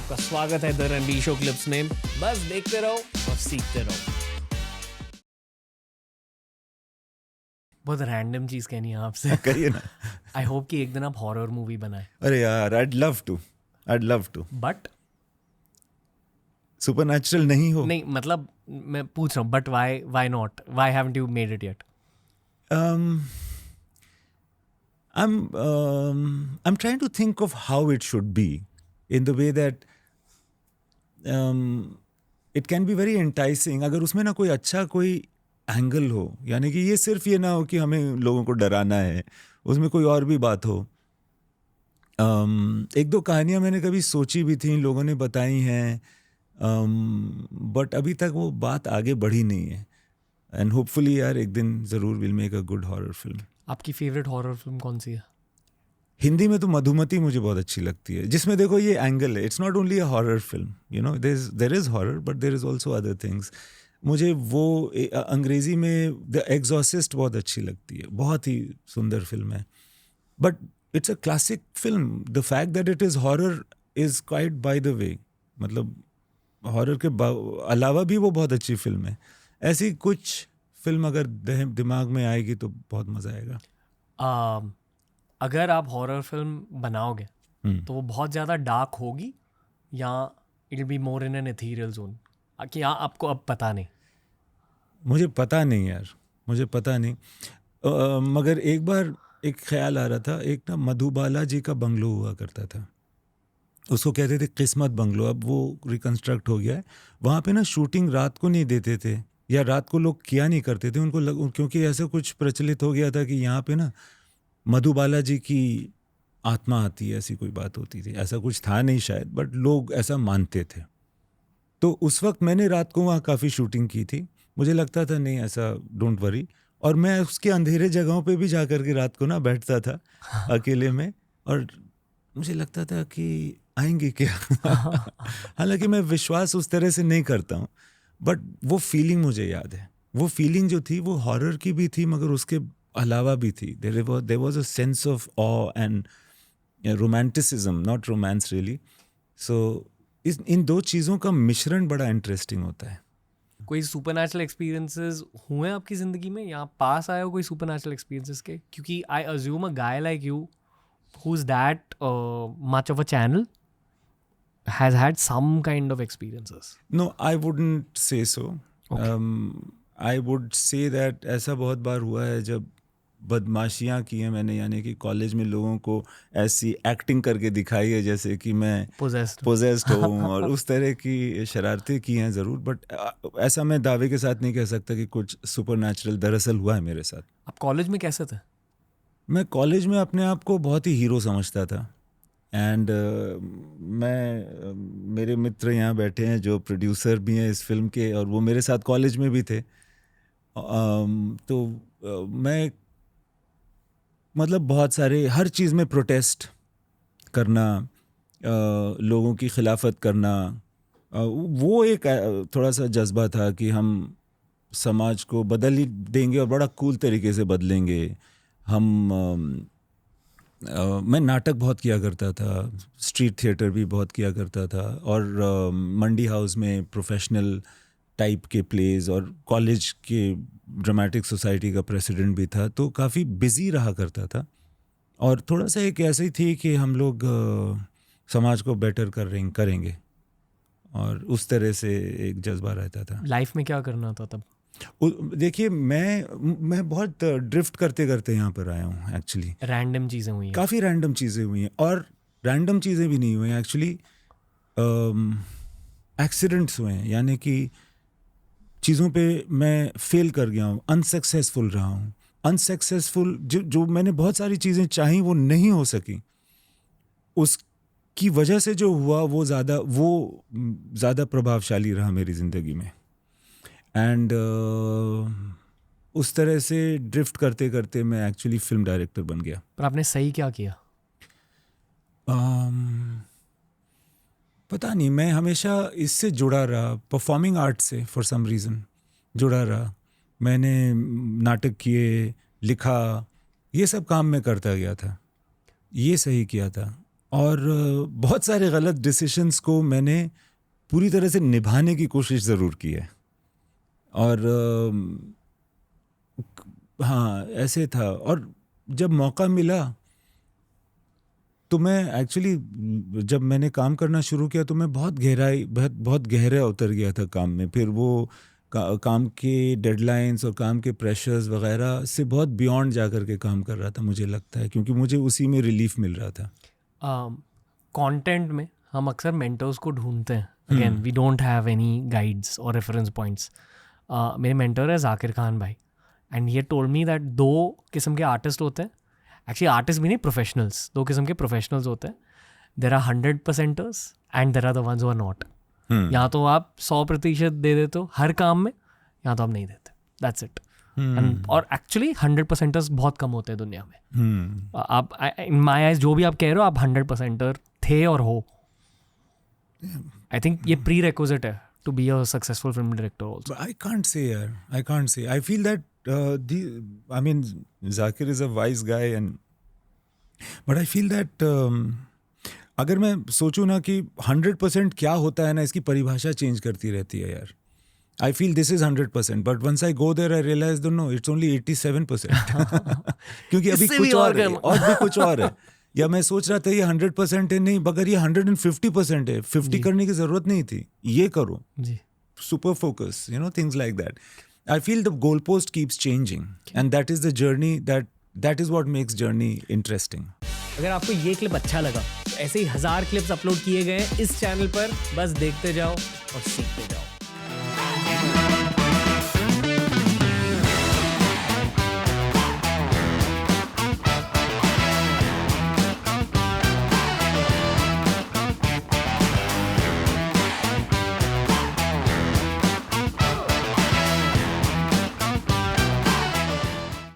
आपका स्वागत है द रणबीर शो क्लिप्स में। बस देखते रहो और सीखते रहो। बहुत रैंडम चीज कहनी है आपसे। करिए ना। आई होप कि एक दिन आप हॉरर मूवी बनाए। अरे यार, I'd love to but supernatural नहीं हो। नहीं, मतलब मैं पूछ रहा हूँ, but why not, why haven't you made it yet? I'm trying to think of how it should be in the way that it can be very enticing अगर उसमें ना कोई अच्छा कोई एंगल हो, यानी कि ये सिर्फ ये ना हो कि हमें लोगों को डराना है, उसमें कोई और भी बात हो। एक दो कहानियाँ मैंने कभी सोची भी थी, लोगों ने बताई हैं, बट अभी तक वो बात आगे बढ़ी नहीं है। एंड होपफुली यार एक दिन ज़रूर will make a good horror film. आपकी फेवरेट हॉरर फिल्म कौन सी है? हिंदी में तो मधुमती मुझे बहुत अच्छी लगती है, जिसमें देखो ये एंगल है, it's not only a horror film, you know, there is horror but there is also other things. मुझे वो अंग्रेज़ी में द एग्जॉर्सिस्ट बहुत अच्छी लगती है, बहुत ही सुंदर फिल्म है, but it's a classic film. The fact that it is horror is quite by the way, मतलब हॉरर के अलावा भी वो बहुत अच्छी फिल्म है। ऐसी कुछ फिल्म अगर दिमाग में आएगी तो बहुत मज़ा आएगा। अगर आप हॉरर फिल्म बनाओगे तो वो बहुत ज़्यादा डार्क होगी या it will be more in an ethereal zone, कि हाँ आपको अब पता नहीं? मुझे पता नहीं यार, मुझे पता नहीं। मगर एक बार एक ख्याल आ रहा था, एक ना मधुबाला जी का बंगलो हुआ करता था, उसको कहते थे किस्मत बंगलो, अब वो रिकंस्ट्रक्ट हो गया है। वहाँ पे ना शूटिंग रात को नहीं देते थे, या रात को लोग किया नहीं करते थे, क्योंकि ऐसा कुछ प्रचलित हो गया था कि यहाँ पे ना मधुबाला जी की आत्मा आती है, ऐसी कोई बात होती थी। ऐसा कुछ था नहीं शायद, बट लोग ऐसा मानते थे। तो उस वक्त मैंने रात को वहाँ काफ़ी शूटिंग की थी। मुझे लगता था नहीं ऐसा, डोंट वरी, और मैं उसके अंधेरे जगहों पे भी जा कर के रात को ना बैठता था अकेले में, और मुझे लगता था कि आएंगे क्या। हालांकि मैं विश्वास उस तरह से नहीं करता हूँ, बट वो फीलिंग मुझे याद है। वो फीलिंग जो थी वो हॉरर की भी थी, मगर उसके अलावा भी थी। There was a sense of awe and romanticism, not romance really. So इन दो चीज़ों का मिश्रण बड़ा इंटरेस्टिंग होता है। कोई सुपरनैचुरल एक्सपीरियंसेस हुए हैं आपकी ज़िंदगी में, या पास आए हो कोई सुपरनैचुरल एक्सपीरियंसेस के? क्योंकि I assume a guy like you who is that much of a channel has had some kind of experiences. No, I wouldn't say so. Okay. I would say that ऐसा बहुत बार हुआ है जब बदमाशियाँ की हैं मैंने, यानी कि कॉलेज में लोगों को ऐसी एक्टिंग करके दिखाई है जैसे कि मैं पोजेस्ड हूँ, और उस तरह की शरारतें की हैं ज़रूर, बट ऐसा मैं दावे के साथ नहीं कह सकता कि कुछ सुपरनैचुरल दरअसल हुआ है मेरे साथ। आप कॉलेज में कैसे थे? मैं कॉलेज में अपने आप को बहुत ही हीरो समझता था, एंड मेरे मित्र यहाँ बैठे हैं जो प्रोड्यूसर भी हैं इस फिल्म के, और वो मेरे साथ कॉलेज में भी थे। मैं मतलब बहुत सारे हर चीज़ में प्रोटेस्ट करना, लोगों की खिलाफत करना, वो एक थोड़ा सा जज्बा था कि हम समाज को बदल ही देंगे और बड़ा कूल तरीके से बदलेंगे हम। मैं नाटक बहुत किया करता था, स्ट्रीट थिएटर भी बहुत किया करता था, और मंडी हाउस में प्रोफेशनल टाइप के प्लेज, और कॉलेज के ड्रामेटिक सोसाइटी का प्रेसिडेंट भी था, तो काफ़ी बिजी रहा करता था। और थोड़ा सा एक ऐसी थी कि हम लोग समाज को बेटर करेंगे, और उस तरह से एक जज्बा रहता था। लाइफ में क्या करना था तब? देखिए, मैं बहुत ड्रिफ्ट करते करते यहाँ पर आया हूँ एक्चुअली। रैंडम चीज़ें हुई हैं? काफ़ी रैंडम चीज़ें हुई हैं, और रैंडम चीज़ें भी नहीं हुई हैं एक्चुअली, एक्सीडेंट्स हुए हैं, यानी कि चीज़ों पे मैं फेल कर गया हूँ, अनसक्सेसफुल रहा हूँ। अनसक्सेसफुल जो मैंने बहुत सारी चीज़ें चाही वो नहीं हो सकी, उसकी वजह से जो हुआ वो ज़्यादा प्रभावशाली रहा मेरी ज़िंदगी में। एंड उस तरह से ड्रिफ्ट करते करते मैं एक्चुअली फिल्म डायरेक्टर बन गया। पर आपने सही क्या किया? पता नहीं, मैं हमेशा इससे जुड़ा रहा, परफॉर्मिंग आर्ट से फॉर सम रीज़न जुड़ा रहा। मैंने नाटक किए, लिखा, ये सब काम मैं करता गया था, ये सही किया था। और बहुत सारे गलत डिसीशंस को मैंने पूरी तरह से निभाने की कोशिश ज़रूर की है। और हाँ, ऐसे था। और जब मौका मिला तो मैं एक्चुअली, जब मैंने काम करना शुरू किया तो मैं बहुत गहरा उतर गया था काम में। फिर वो काम के डेडलाइंस और काम के प्रेशर्स वगैरह से बहुत बियॉन्ड जा कर के काम कर रहा था, मुझे लगता है, क्योंकि मुझे उसी में रिलीफ मिल रहा था। कंटेंट में हम अक्सर मेंटर्स को ढूंढते हैं। Again we don't have any guides और रेफरेंस पॉइंट्स। मेरे मेंटर है जाकिर खान भाई, and he told me that 2 किस्म के आर्टिस्ट होते हैं। एक्चुअली आर्टिस्ट भी नहीं, प्रोफेशनल्स। 2 किस्म के प्रोफेशनल्स होते हैं। There are 100%ers and there are the ones who are not. या तो आप 100% दे देते हो हर काम में, या तो आप नहीं देते। That's it. और एक्चुअली 100%ers बहुत कम होते हैं दुनिया में। आप इन माय आइज जो भी आप कह रहे हो, आप 100%er थे और हो। आई थिंक ये प्री रिक्विजिट है to be a successful film director also. But I can't say, yaar. I can't say. I feel that I mean, Zakir is a wise guy, but I feel that अगर मैं सोचूं ना कि 100% क्या होता है ना, इसकी परिभाषा चेंज करती रहती है यार। I feel this is 100%, but once I go there, I realize, no, it's only 87%. क्योंकि अभी कुछ और है, और भी कुछ और है। या मैं सोच रहा था ये 100% है, नहीं, मगर ये 150% है। 50 करने की जरूरत नहीं थी, ये करो जी। Super focus, things like that. I feel the goalpost keeps changing, and that is the journey, that is what makes journey interesting. अगर आपको ये क्लिप अच्छा लगा तो ऐसे ही 1000 क्लिप्स अपलोड किए गए हैं इस चैनल पर। बस देखते जाओ और सीखते जाओ।